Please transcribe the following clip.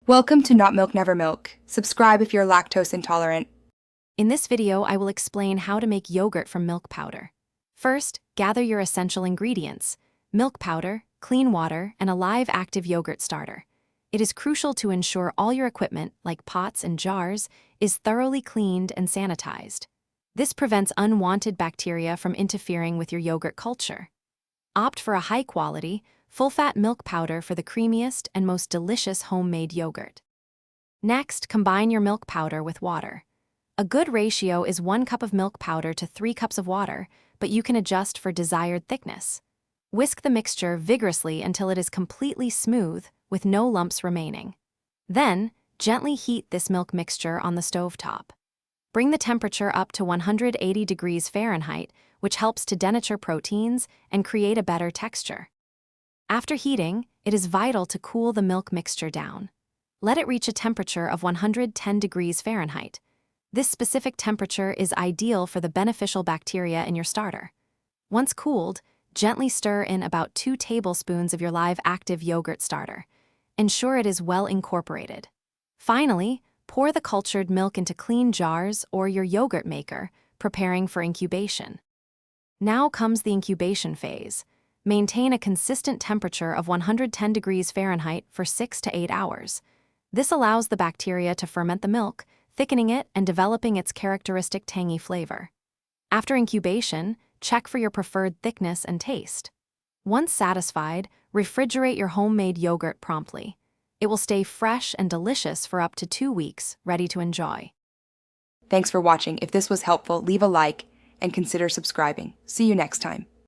Welcome to Not Milk Never Milk. Subscribe if you're lactose intolerant. In this video, I will explain how to make yogurt from milk powder. First, gather your essential ingredients: milk powder, clean water, and a live active yogurt starter. It is crucial to ensure all your equipment, like pots and jars, is thoroughly cleaned and sanitized. This prevents unwanted bacteria from interfering with your yogurt culture. Opt for a high-quality, full-fat milk powder for the creamiest and most delicious homemade yogurt. Next, combine your milk powder with water. A good ratio is 1 cup of milk powder to 3 cups of water, but you can adjust for desired thickness. Whisk the mixture vigorously until it is completely smooth, with no lumps remaining. Then, gently heat this milk mixture on the stovetop. Bring the temperature up to 180 degrees Fahrenheit, which helps to denature proteins and create a better texture. After heating, it is vital to cool the milk mixture down. Let it reach a temperature of 110 degrees Fahrenheit. This specific temperature is ideal for the beneficial bacteria in your starter. Once cooled, gently stir in about 2 tablespoons of your live active yogurt starter. Ensure it is well incorporated. Finally, pour the cultured milk into clean jars or your yogurt maker, preparing for incubation. Now comes the incubation phase. Maintain a consistent temperature of 110 degrees Fahrenheit for 6 to 8 hours. This allows the bacteria to ferment the milk, thickening it and developing its characteristic tangy flavor. After incubation, check for your preferred thickness and taste. Once satisfied, refrigerate your homemade yogurt promptly. It will stay fresh and delicious for up to 2 weeks, ready to enjoy. Thanks for watching. If this was helpful, leave a like and consider subscribing. See you next time.